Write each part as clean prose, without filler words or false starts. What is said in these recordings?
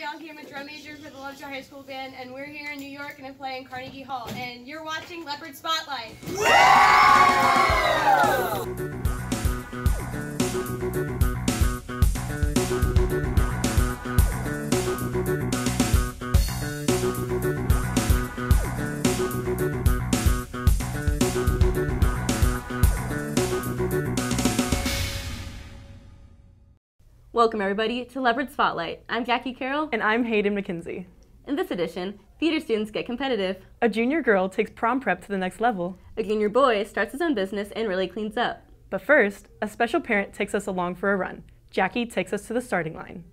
Y'all here. I'm a drum major for the Lovejoy High School Band, and we're here in New York, and I play in Carnegie Hall. And you're watching Leopard Spotlight. Welcome everybody to Leopard Spotlight. I'm Jackie Carroll. And I'm Hayden McKenzie. In this edition, theater students get competitive. A junior girl takes prom prep to the next level. A junior boy starts his own business and really cleans up. But first, a special parent takes us along for a run. Jackie takes us to the starting line.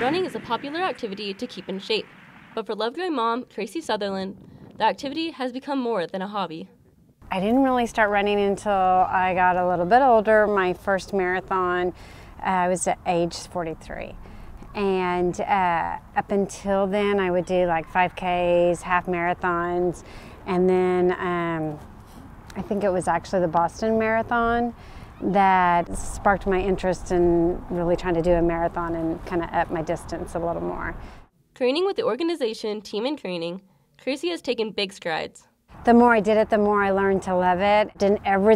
Running is a popular activity to keep in shape. But for Lovejoy mom, Tracy Sutherland, the activity has become more than a hobby. I didn't really start running until I got a little bit older. My first marathon, I was at age 43. And up until then, I would do like 5Ks, half marathons, and then I think it was actually the Boston Marathon that sparked my interest in really trying to do a marathon and kind of up my distance a little more. Training with the organization Team in Training, Tracy has taken big strides. The more I did it, the more I learned to love it. Didn't ever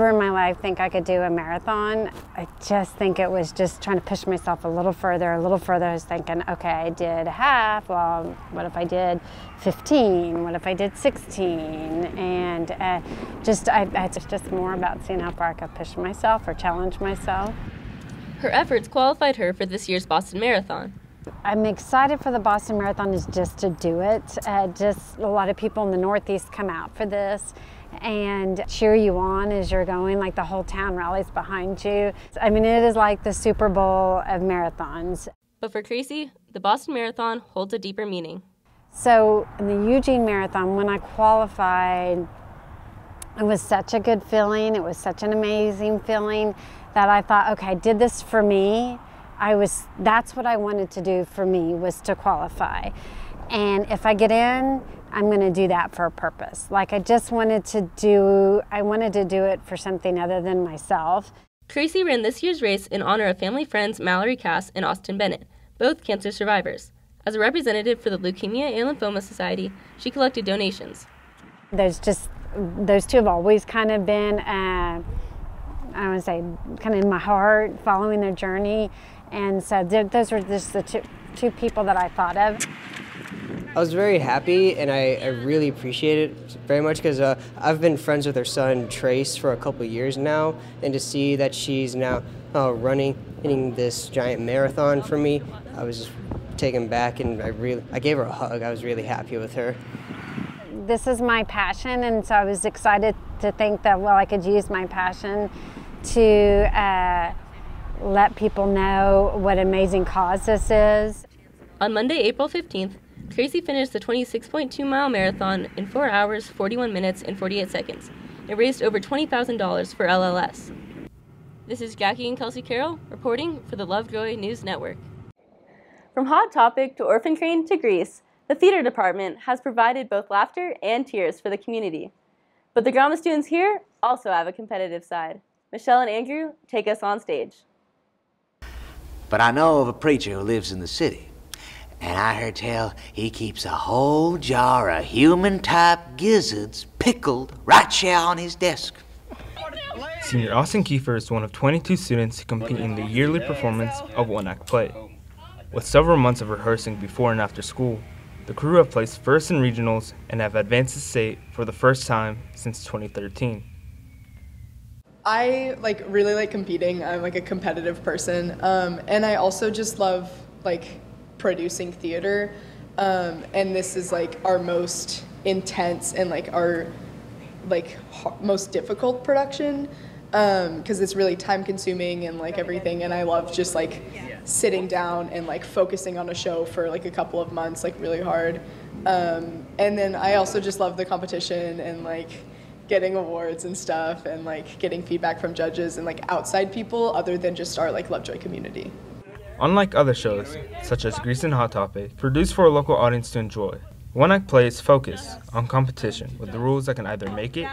in my life think I could do a marathon. I just think it was just trying to push myself a little further. I was thinking, okay, I did half. Well, what if I did 15? What if I did 16? And it's just more about seeing how far I could push myself or challenge myself. Her efforts qualified her for this year's Boston Marathon. I'm excited for the Boston Marathon is just to do it. Just a lot of people in the Northeast come out for this and cheer you on as you're going, like the whole town rallies behind you. I mean, it is like the Super Bowl of marathons. But for Tracy, the Boston Marathon holds a deeper meaning. So in the Eugene Marathon, when I qualified, it was such a good feeling. It was such an amazing feeling that I thought, okay, I did this for me. That's what I wanted to do for me, was to qualify. And if I get in, I'm going to do that for a purpose. Like I wanted to do it for something other than myself. Tracy ran this year's race in honor of family friends Mallory Cass and Austin Bennett, both cancer survivors. As a representative for the Leukemia and Lymphoma Society, she collected donations. Those two have always kind of been, I want to say, kind of in my heart, following their journey. And so those were just the two people that I thought of. I was very happy, and I really appreciate it very much because I've been friends with her son, Trace, for a couple of years now, and to see that she's now running this giant marathon for me, I was taken back, and I gave her a hug. I was really happy with her. This is my passion, and so I was excited to think that, well, I could use my passion to let people know what an amazing cause this is. On Monday, April 15th, Tracy finished the 26.2-mile marathon in 4 hours, 41 minutes, and 48 seconds. It raised over $20,000 for LLS. This is Jackie and Kelsey Carroll reporting for the Lovejoy News Network. From Hot Topic to Orphan Train to Grease, the theater department has provided both laughter and tears for the community. But the drama students here also have a competitive side. Michelle and Andrew take us on stage. But I know of a preacher who lives in the city, and I heard tell he keeps a whole jar of human-type gizzards pickled right here on his desk. Senior Austin Kiefer is one of 22 students who compete in the yearly performance of one-act play. With several months of rehearsing before and after school, the crew have placed first in regionals and have advanced to state for the first time since 2013. I really like competing. I'm like a competitive person, and I also just love producing theater. And this is our most intense and our most difficult production because it's really time consuming and everything. And I love just sitting down and focusing on a show for a couple of months really hard. And then I also just love the competition and getting awards and stuff and getting feedback from judges and outside people other than just our Lovejoy community. Unlike other shows, such as Grease and Hot Topic, produced for a local audience to enjoy, One Act Play is focused on competition with the rules that can either make it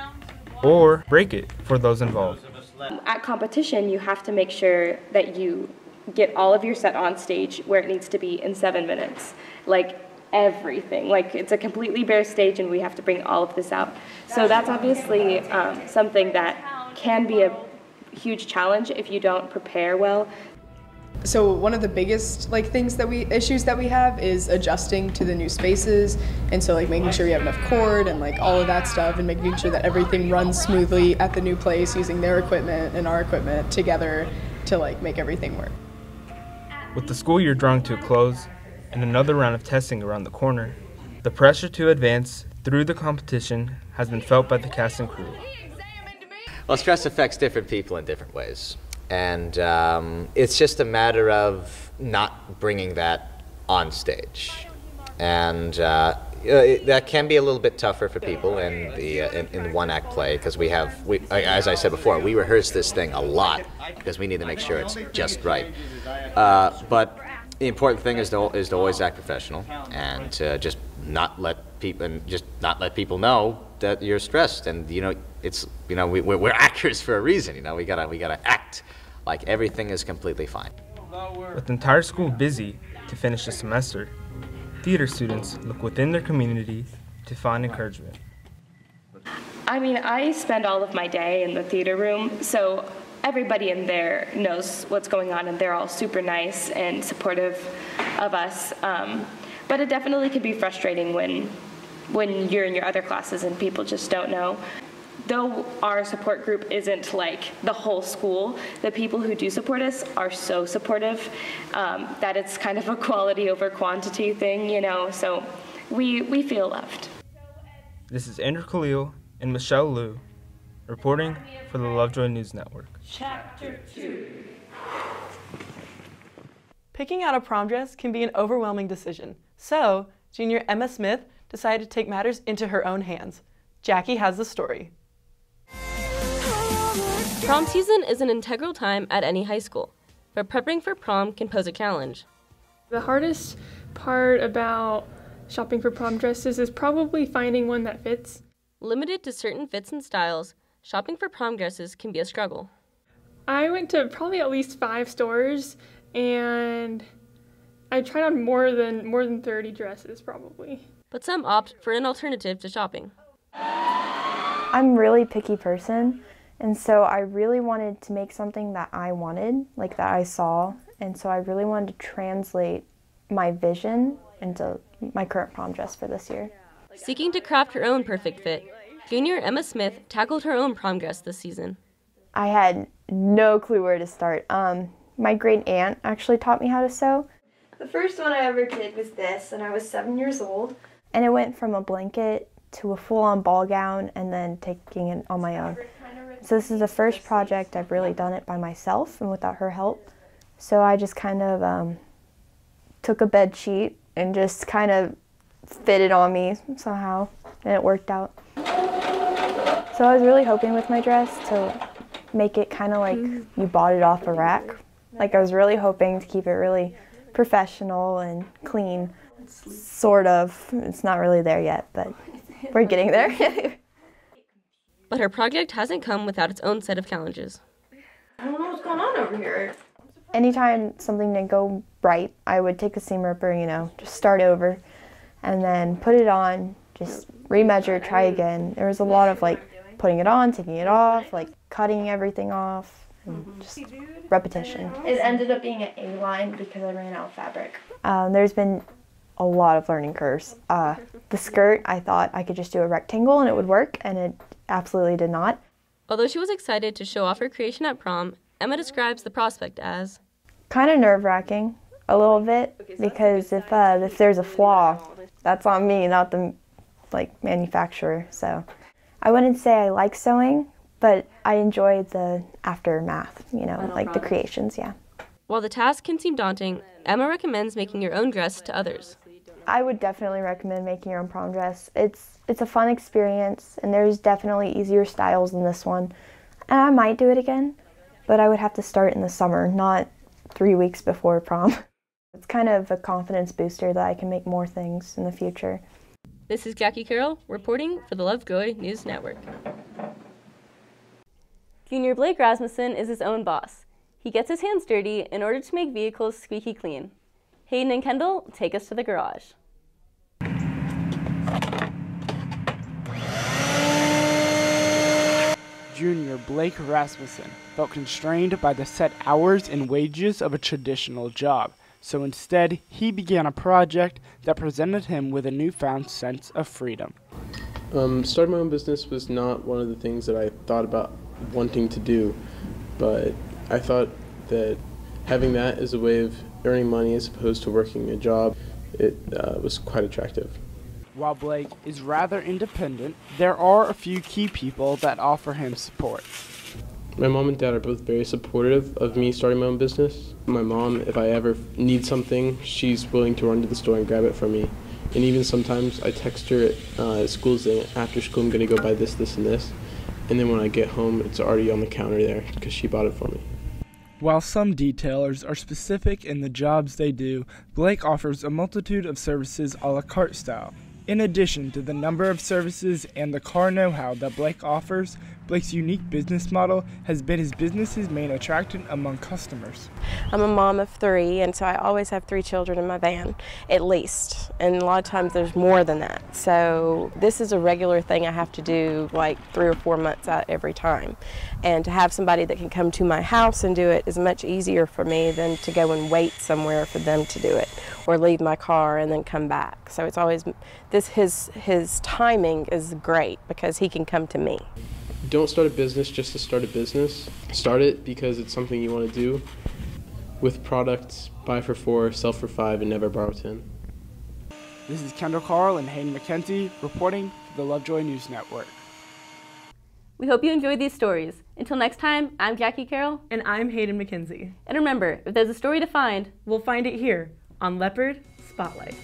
or break it for those involved. At competition, you have to make sure that you get all of your set on stage where it needs to be in 7 minutes. Like everything. Like it's a completely bare stage and we have to bring all of this out. So that's obviously something that can be a huge challenge if you don't prepare well. So one of the biggest issues that we have is adjusting to the new spaces, and so like making sure we have enough cord and like all of that stuff, and making sure that everything runs smoothly at the new place using their equipment and our equipment together to like make everything work. With the school year drawing to a close and another round of testing around the corner, the pressure to advance through the competition has been felt by the cast and crew. Well, stress affects different people in different ways. And it's just a matter of not bringing that on stage. And that can be a little bit tougher for people in the one-act play, because as I said before, we rehearse this thing a lot because we need to make sure it's just right. But the important thing is to always act professional and to just not let people know that you're stressed. And we're actors for a reason. We gotta act like everything is completely fine. With the entire school busy to finish the semester, theater students look within their community to find encouragement. I mean, I spend all of my day in the theater room, so everybody in there knows what's going on and they're all super nice and supportive of us. But it definitely can be frustrating when you're in your other classes and people just don't know. Though our support group isn't like the whole school, the people who do support us are so supportive that it's kind of a quality over quantity thing, so we feel loved. This is Andrew Khalil and Michelle Liu reporting for the Lovejoy News Network. Chapter 2. Picking out a prom dress can be an overwhelming decision, so junior Emma Smith decided to take matters into her own hands. Jackie has the story. Prom season is an integral time at any high school, but prepping for prom can pose a challenge. The hardest part about shopping for prom dresses is probably finding one that fits. Limited to certain fits and styles, shopping for prom dresses can be a struggle. I went to probably at least 5 stores, and I tried on more than 30 dresses probably. But some opt for an alternative to shopping. I'm a really picky person, and so I really wanted to make something that I wanted, like that I saw, and so I really wanted to translate my vision into my current prom dress for this year. Seeking to craft her own perfect fit, junior Emma Smith tackled her own prom dress this season. I had no clue where to start. My great aunt actually taught me how to sew. The first one I ever did was this, and I was 7 years old. And it went from a blanket to a full-on ball gown and then taking it on my own. So this is the first project I've really done it by myself and without her help. So I just kind of took a bed sheet and just kind of fit it on me somehow, and it worked out. So I was really hoping with my dress to make it kind of like you bought it off a rack. Like I was really hoping to keep it really professional and clean. Sort of. It's not really there yet, but we're getting there. But her project hasn't come without its own set of challenges. I don't know what's going on over here. Anytime something didn't go right, I would take a seam ripper, just start over, and then put it on, just remeasure, try again. There was a lot of putting it on, taking it off, cutting everything off, and just repetition. It ended up being an A-line because I ran out of fabric. There's been a lot of learning curves. The skirt, I thought I could just do a rectangle and it would work, and it absolutely did not. Although she was excited to show off her creation at prom, Emma describes the prospect as kind of nerve-wracking, a little bit, because if there's a flaw, that's on me, not the manufacturer. So I wouldn't say I like sewing, but I enjoy the aftermath, the creations, yeah. While the task can seem daunting, Emma recommends making your own dress to others. I would definitely recommend making your own prom dress. It's a fun experience, and there's definitely easier styles than this one. And I might do it again, but I would have to start in the summer, not 3 weeks before prom. It's kind of a confidence booster that I can make more things in the future. This is Jackie Carroll reporting for the Lovejoy News Network. Junior Blake Rasmussen is his own boss. He gets his hands dirty in order to make vehicles squeaky clean. Hayden and Kendall take us to the garage. Junior Blake Rasmussen felt constrained by the set hours and wages of a traditional job, so instead he began a project that presented him with a newfound sense of freedom. Starting my own business was not one of the things that I thought about wanting to do, but I thought that having that as a way of earning money as opposed to working a job, it was quite attractive. While Blake is rather independent, there are a few key people that offer him support. My mom and dad are both very supportive of me starting my own business. My mom, if I ever need something, she's willing to run to the store and grab it for me. And even sometimes I text her at school saying, after school I'm going to go buy this, this, and this. And then when I get home, it's already on the counter there because she bought it for me. While some detailers are specific in the jobs they do, Blake offers a multitude of services a la carte style. In addition to the number of services and the car know-how that Blake offers, Blake's unique business model has been his business's main attraction among customers. I'm a mom of 3, and so I always have 3 children in my van, at least. And a lot of times there's more than that. So this is a regular thing I have to do like 3 or 4 months out every time. And to have somebody that can come to my house and do it is much easier for me than to go and wait somewhere for them to do it, or leave my car and then come back. So it's always, his timing is great because he can come to me. Don't start a business just to start a business. Start it because it's something you want to do. With products, buy for 4, sell for 5, and never borrow 10. This is Kendall Carl and Hayden McKenzie reporting for the Lovejoy News Network. We hope you enjoyed these stories. Until next time, I'm Jackie Carroll. And I'm Hayden McKenzie. And remember, if there's a story to find, we'll find it here on Leopard Spotlight.